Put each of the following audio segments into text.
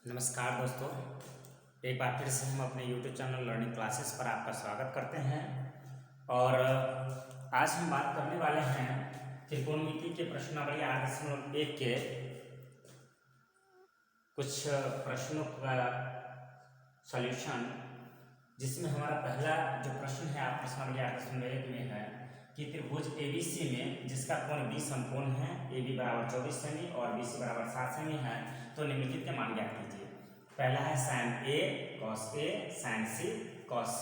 नमस्कार दोस्तों, एक बार फिर से हम अपने YouTube चैनल लर्निंग क्लासेस पर आपका स्वागत करते हैं। और आज हम बात करने वाले हैं त्रिकोणमिति के प्रश्नावली 8.1 के कुछ प्रश्नों का सॉल्यूशन, जिसमें हमारा पहला जो प्रश्न है आप प्रश्नावली 8.1 में है कि त्रिभुज ABC में जिसका कोण B समकोण है, AB बराबर 24 सेमी और BC बराबर 7 सेमी है, तो निम्नलिखित के मान ज्ञात कीजिए। पहला है sin A cos A sin C cos C।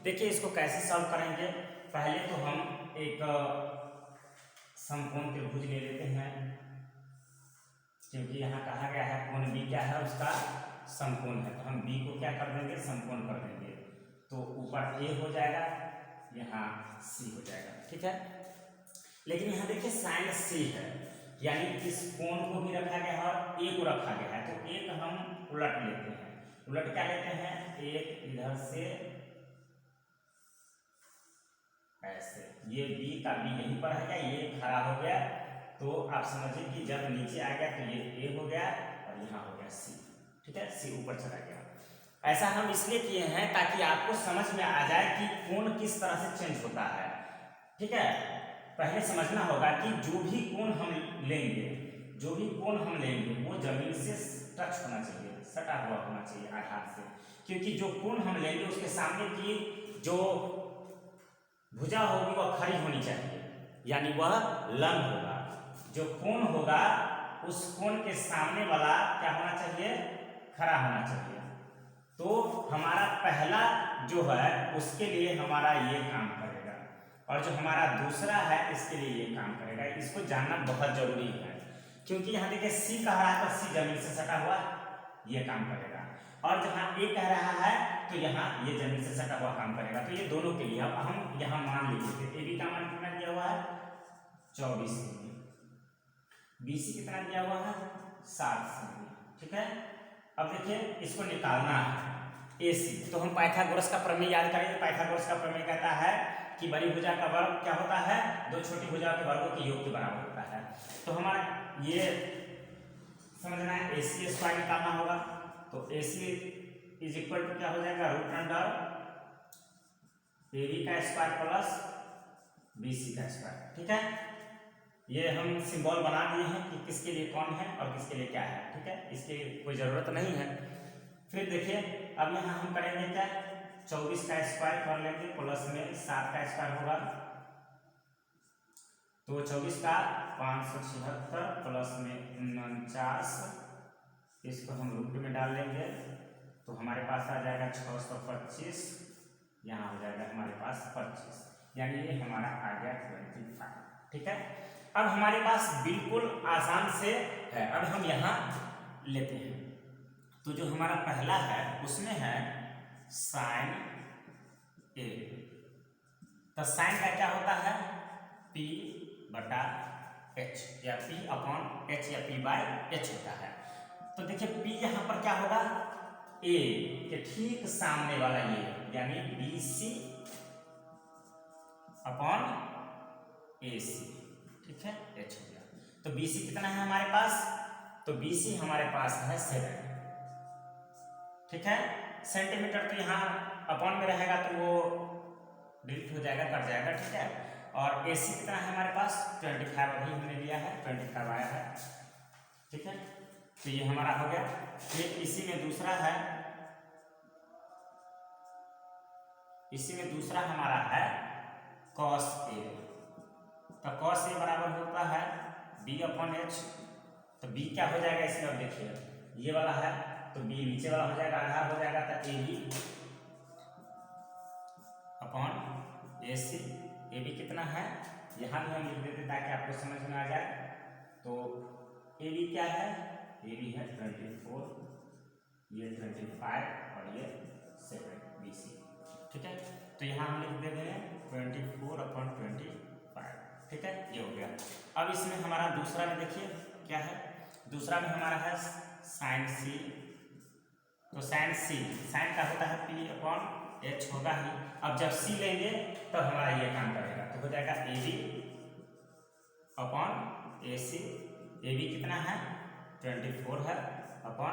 देखिए इसको कैसे सॉल्व करेंगे। पहले तो हम एक समकोण त्रिभुज ले लेते हैं, क्योंकि यहाँ कहा गया है कोण B क्या है, उसका समकोण है, तो हम B को क्या कर देंगे, समकोण कर देंगे। तो ऊपर A हो जाएगा, यहाँ C हो जाएगा, ठीक है। लेकिन यहाँ देखिए sin C है, यानी इस कोण को भी रखा गया है और A को रखा गया है, तो एक हम उलट लेते हैं। उलट क्या लेते हैं, एक इधर से ऐसे, ये B का B यहीं पर है, क्या ये खड़ा हो गया, तो आप समझिए कि जब नीचे आ गया तो ये A हो गया और यहाँ हो गया C, ठीक है, C ऊपर चला गया। ऐसा हम इसलिए किए हैं ताकि आपको समझ में आ जाए कि कोण किस तरह से चेंज होता है, ठीक है। पहले समझना होगा कि जो भी कोण हम लेंगे वो जमीन से टच होना चाहिए, सटा हुआ होना चाहिए आधार से, क्योंकि जो कोण हम लेंगे उसके सामने की जो भुजा होगी वह खड़ी होनी चाहिए, यानी वह लंब होगा। जो कोण होगा उस कोण के सामने वाला क्या होना चाहिए, खड़ा होना चाहिए। तो हमारा पहला जो है उसके लिए हमारा ये काम करेगा, और जो हमारा दूसरा है इसके लिए ये काम करेगा। इसको जानना बहुत जरूरी है, क्योंकि यहाँ देखिए C कह रहा है तो C जमीन से सटा हुआ ये काम करेगा, और जहाँ A कह रहा है तो यहाँ ये जमीन से सटा हुआ काम करेगा। तो ये दोनों के लिए अब हम यहाँ मान लिख लेते हैं। AB का मान कितना दिया हुआ है, 24 सेमी। BC कितना दिया हुआ है, 7 सेमी, ठीक है। अब देखिए इसको निकालना है AC, तो हम पाइथागोरस का प्रमेय याद करेंगे। पाइथागोरस का प्रमेय कहता है कि बड़ी भुजा का वर्ग क्या होता है, दो छोटी भुजा के वर्गों के योग के बराबर होता है। तो हमारा ये समझना है, AC स्क्वायर निकालना होगा, तो AC इज इक्वल टू क्या हो जाएगा, रूट अंडर AB का स्क्वायर प्लस BC का स्क्वायर, ठीक है। ये हम सिंबल बना दिए हैं कि किसके लिए कौन है और किसके लिए क्या है, ठीक है, इसकी कोई ज़रूरत नहीं है। फिर देखिए अब यहाँ हम करेंगे क्या, 24 का स्क्वायर कर लेंगे, प्लस में 7 का स्क्वायर होगा, तो 24 का 576 प्लस में 49, इसको हम रूट में डाल लेंगे, तो हमारे पास आ जाएगा 625, यहाँ हो जाएगा हमारे पास 25, यानी ये हमारा आ गया 25, ठीक है। अब हमारे पास बिल्कुल आसान से है, अब हम यहाँ लेते हैं। तो जो हमारा पहला है उसमें है sin A, तो साइन का क्या होता है, P बटा H या P अपॉन H या P बाय H होता है। तो देखिए P यहाँ पर क्या होगा, A के ठीक सामने वाला ये, यानी BC अपॉन AC, ठीक है, H हो गया। तो BC कितना है हमारे पास, तो BC हमारे पास है 7, ठीक है। सेंटीमीटर तो यहाँ अपॉन में रहेगा तो वो डिलीट हो जाएगा, कट जाएगा, ठीक है। और AC कितना है हमारे पास, 25 अभी हमने लिया है, 25 आया है, ठीक है। तो ये हमारा हो गया। फिर इसी में दूसरा है, इसी में दूसरा हमारा है cos A, तो cos A बराबर होता है B अपॉन H, तो B क्या हो जाएगा इसमें, अब देखिए ये वाला है तो B नीचे वाला हो जाएगा, आधार हो जाएगा, तो AB अपॉन AC। AB कितना है, यहाँ भी हम लिख देते ताकि आपको समझ में आ जाए। तो AB क्या है, AB है 24, ये 25 और ये 7 BC, ठीक है। तो यहाँ हम लिख देते हैं 24 अपॉन 25, ठीक है, ये हो गया। अब इसमें हमारा दूसरा में देखिए क्या है, दूसरा में हमारा है sin C, तो sin C, sin का होता है P अपॉन H होगा ही। अब जब C लेंगे तब हमारा ये काम करेगा, तो हो जाएगा AB अपॉन AC। AB कितना है, 24 है अपॉन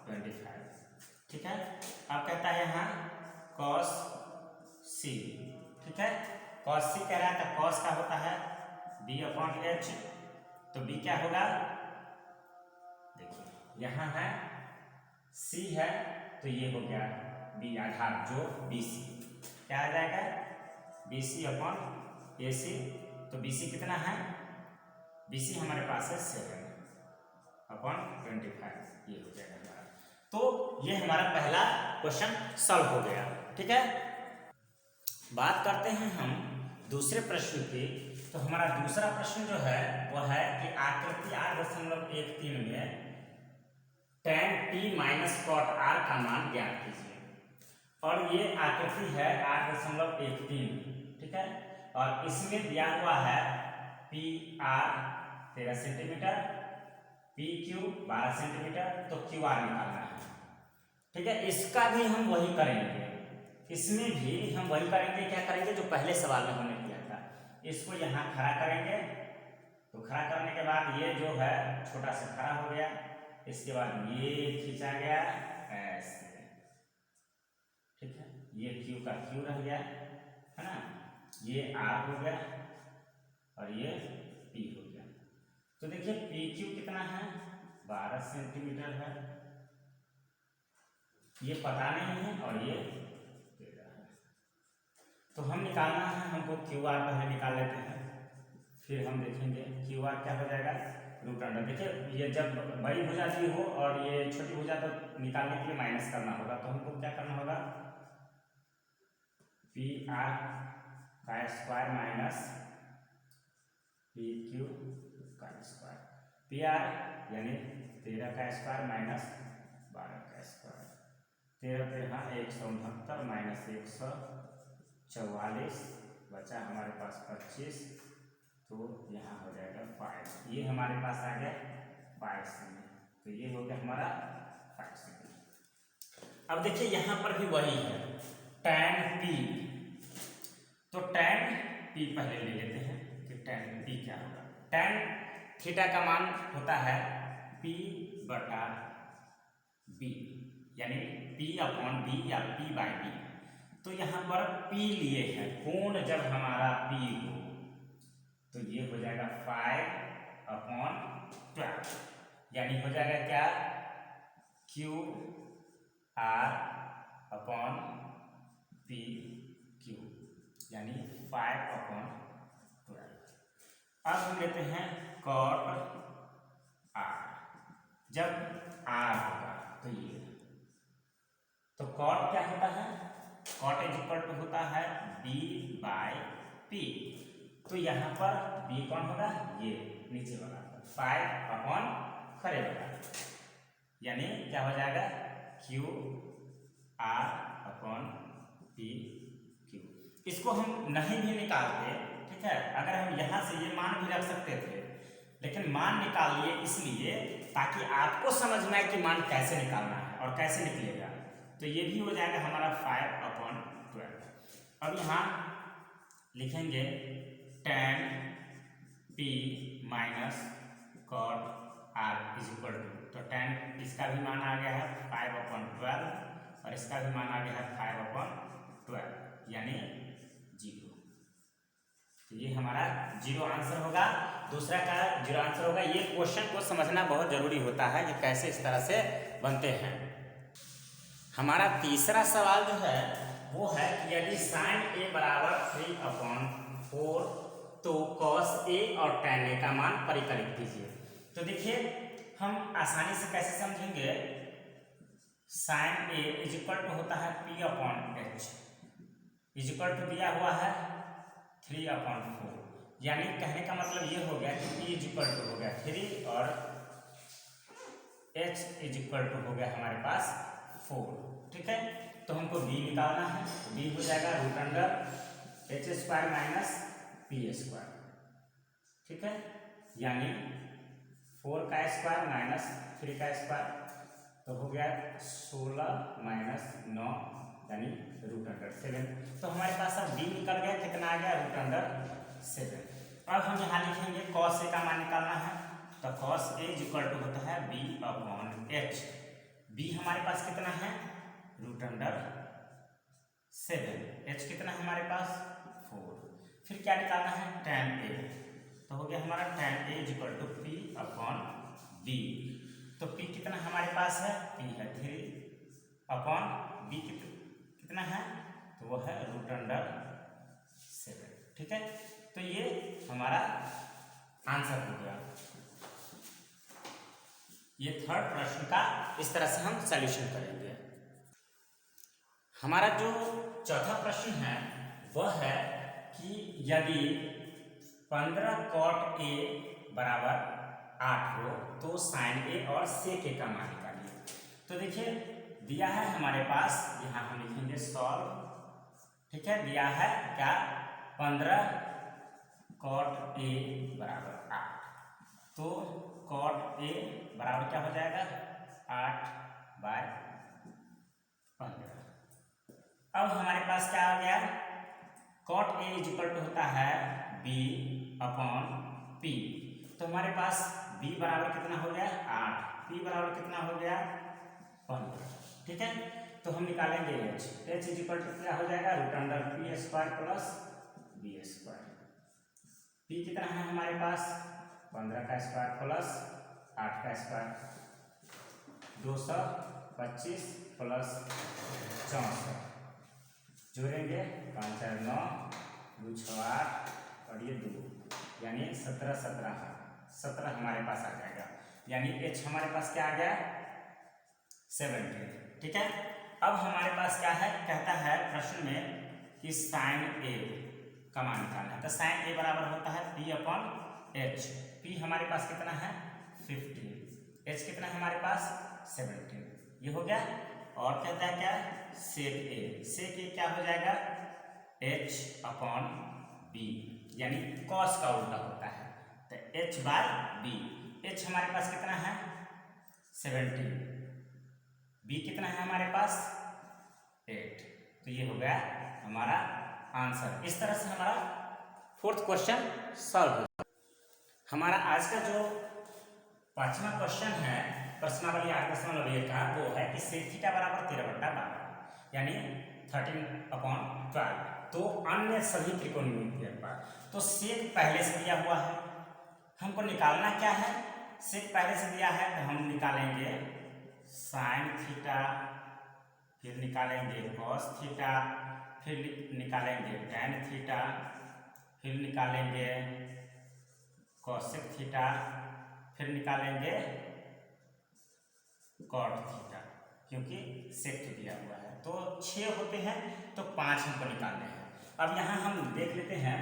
25 25। ठीक है, अब कहता है यहाँ cos c। ठीक है, cos c कह रहा है, तो cos का होता है b/h, तो b क्या होगा, देखिए यहाँ है c है, तो ये हो गया b आधार जो BC, क्या आ जाएगा BC/AC। तो BC कितना है, BC हमारे पास है 7/25, ये हो जाएगा हमारा। तो ये हमारा पहला क्वेश्चन सॉल्व हो गया। ठीक है, बात करते हैं हम दूसरे प्रश्न की। तो हमारा दूसरा प्रश्न जो है वह है कि आकृति 8.13 में tan p minus cot r का मान ज्ञात कीजिए। और ये आकृति है 8.13। ठीक है, और इसमें दिया हुआ है PR 13 सेंटीमीटर, PQ 12 सेंटीमीटर, तो QR निकालना है। ठीक है, इसका भी हम वही करेंगे, इसमें भी हम वही करेंगे। क्या करेंगे, जो पहले सवाल में हमने किया था, इसको यहाँ खड़ा करेंगे। तो खड़ा करने के बाद ये जो है छोटा सा खड़ा हो गया, इसके बाद ये खींचा गया ऐसे। ठीक है, ये Q का Q रह गया, है ना, ये R हो गया और ये P हो गया। तो देखिए PQ कितना है, 12 सेंटीमीटर है, ये पता नहीं है, और ये 13 है। तो हम निकालना है, हमको QR पहले निकाल लेते हैं, फिर हम देखेंगे QR क्या हो जाएगा, √अंडर। देखिए ये जब बड़ी भुजा दी हो और ये छोटी भुजा, तो निकालने के लिए माइनस करना होगा। तो हमको क्या करना होगा, PR का स्क्वायर माइनस PQ का स्क्वायर, PR यानी 13 का स्क्वायर माइनस 12 का स्क्वायर, 13 169 माइनस 144, बचा हमारे पास 25, तो यहाँ हो जाएगा 5। ये हमारे पास आ गया 5 सेंटीमीटर, तो ये हो गया हमारा 5 सेंटीमीटर। अब देखिए यहाँ पर भी वही है tan P, तो tan P पहले ले लेते हैं कि tan P क्या होगा। tan थीटा का मान होता है P/B, यानी P/B या P/B। तो यहाँ पर P लिए हैं, कोण जब हमारा P हो तो ये हो जाएगा 5/12, यानी हो जाएगा क्या, QR/PQ, यानी 5/12। अब हम लेते हैं cot R, जब R होगा तो ये, तो cot क्या होता है, cot होता है B/P। तो यहाँ पर B कौन होगा, ये नीचे वाला 5/, यानी क्या हो जाएगा QR/PQ। इसको हम नहीं भी निकालते, ठीक है, अगर हम यहाँ से ये मान भी रख सकते थे, लेकिन मान निकाल लिए इसलिए ताकि आपको समझ में आए कि मान कैसे निकालना है और कैसे निकलेगा। तो ये भी हो जाएगा हमारा 5/12। अब यहाँ लिखेंगे tan P minus cot R equal to, तो tan इसका भी मान आ गया है 5/12 और इसका भी मान आ गया है 5/12, यानी 0। तो ये हमारा 0 आंसर होगा, दूसरा का 0 आंसर होगा। ये क्वेश्चन को समझना बहुत जरूरी होता है कि कैसे इस तरह से बनते हैं। हमारा तीसरा सवाल जो है वो है कि यदि sin A बराबर 3/4 तो cos A और tan A का मान परिकलित कीजिए। तो देखिए हम आसानी से कैसे समझेंगे, sin A इक्वल टू होता है P/H, इक्वल टू दिया हुआ है 3/4, यानी कहने का मतलब ये हो गया कि P इक्वल टू हो गया 3 और H इक्वल टू हो गया हमारे पास 4। ठीक है, तो हमको B निकालना है, B हो जाएगा √H² माइनस P²। ठीक है, यानी 4 का स्क्वायर माइनस 3 का स्क्वायर, तो हो गया 16 माइनस 9, यानी √7। तो हमारे पास अब B निकल गया, कितना आ गया √7। अब हम यहाँ लिखेंगे cos A का मान निकालना है, तो cos A इक्वल टू होता है B/H। बी हमारे पास कितना है √7, एच कितना है हमारे पास 4। फिर क्या निकालना है tan a, तो हो गया हमारा tan a equal to P upon B. तो p कितना हमारे पास है, p है 3 अपॉन b कितना है, तो वो है √7। ठीक है, तो ये हमारा आंसर हो गया। ये थर्ड प्रश्न का इस तरह से हम सॉल्यूशन करेंगे। हमारा जो चौथा प्रश्न है वह है कि यदि 15 cot a बराबर 8 हो तो sin a और sec a का मान निकालिए। तो देखिए दिया है हमारे पास, यहाँ हम लिखेंगे सॉल्व। ठीक है, दिया है क्या 15 cot a बराबर 8, तो cot a बराबर क्या हो जाएगा 8/15। अब हमारे पास क्या आ गया, cot a इक्वल टू होता है b अपॉन p। तो हमारे पास b बराबर कितना हो गया 8, p बराबर कितना हो गया 15। ठीक है, तो हम निकालेंगे h इक्वल टू क्या हो जाएगा √p² प्लस b²। p कितना है हमारे पास 15 का स्क्वायर प्लस 8 का स्क्वायर, 225 प्लस 64 जोड़ेंगे 5 4 9 2 6 8 और ये 2, यानी 17 हमारे पास आ जाएगा, यानी h हमारे पास क्या आ गया 17। ठीक है, अब हमारे पास क्या है, कहता है प्रश्न में कि sin a का मान निकालना है। तो sin a बराबर होता है p अपॉन h। p हमारे पास कितना है 15, h कितना है हमारे पास 17, ये हो गया। और कहता है क्या sec a क्या हो जाएगा h अपॉन b, यानी cos का उल्टा होता है, तो h/b। h हमारे पास कितना है 17, b कितना है हमारे पास 8, तो ये हो गया हमारा आंसर। इस तरह से हमारा फोर्थ क्वेश्चन सॉल्व हो। हमारा आज का जो पांचवा क्वेश्चन है प्रश्नावली 8.1 का, वो है कि sec थीटा बराबर 13/12, यानी 13/12। तो अन्य सभी त्रिकोणमितीय पर, तो sec पहले से दिया हुआ है, हमको निकालना क्या है, sec पहले से दिया है तो हम निकालेंगे sin थीटा, फिर निकालेंगे cos थीटा, फिर निकालेंगे tan थीटा, फिर निकालेंगे cosec थीटा, फिर निकालेंगे cot थीटा, क्योंकि sec दिया हुआ है। तो 6 होते हैं तो 5 हमको निकालने हैं। अब यहाँ हम देख लेते हैं,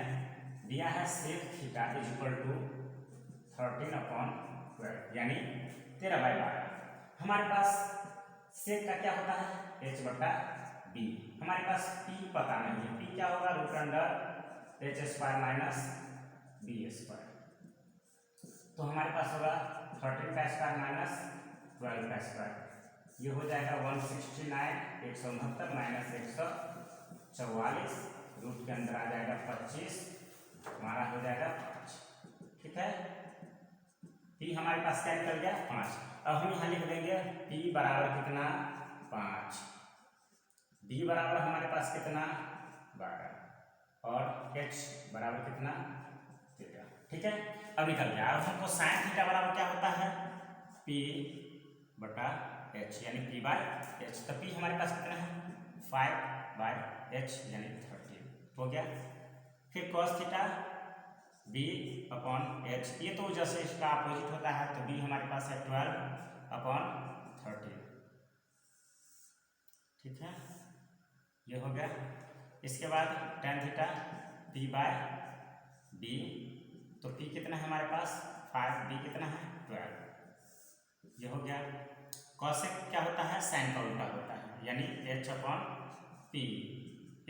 दिया है sec थीटा इक्वल टू 13/12, यानी 13/12। हमारे पास sec का क्या होता है h/b। हमारे पास p पता नहीं है, p क्या होगा √h² माइनस b²। तो हमारे पास होगा 13 का स्क्वायर माइनस 12 का स्क्वायर, ये हो जाएगा 169, 169 माइनस 144, रूट के अंदर आ जाएगा 25, हमारा हो जाएगा 5। ठीक है, p हमारे पास क्या निकल गया 5। अब हम यहाँ लिख देंगे p बराबर कितना 5, b बराबर हमारे पास कितना 12 और h बराबर कितना 13। ठीक है, अब निकल गया। अब हमको sin थीटा बराबर क्या होता है p/h, यानी p/h। तो p हमारे पास कितना है 5/h, यानी 13 हो गया। फिर cos थीटा b/h, ये तो जैसे इसका अपोजिट होता है, तो b हमारे पास है 12/13। ठीक है, ये हो गया। इसके बाद tan थीटा p/b, तो p कितना है हमारे पास 5, b कितना है 12, ये हो गया। cosec क्या होता है sin का उल्टा होता है, यानी h/p,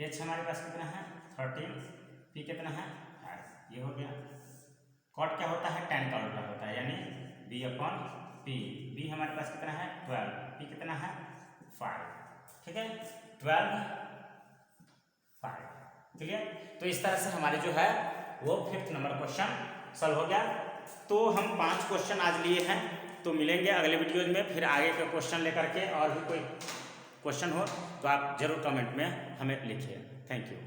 h हमारे पास कितना है 13, p कितना है 5, ये हो गया। cot क्या होता है tan का उल्टा होता है, यानी b/p, b हमारे पास कितना है 12, p कितना है 5। ठीक है, 12/5। क्लियर। तो इस तरह से हमारे जो है वो 5th नंबर क्वेश्चन सॉल्व हो गया। तो हम 5 क्वेश्चन आज लिए हैं तो मिलेंगे अगले वीडियोज में फिर आगे का क्वेश्चन लेकर के, और भी कोई क्वेश्चन हो तो आप ज़रूर कमेंट में हमें लिखिए। Thank you.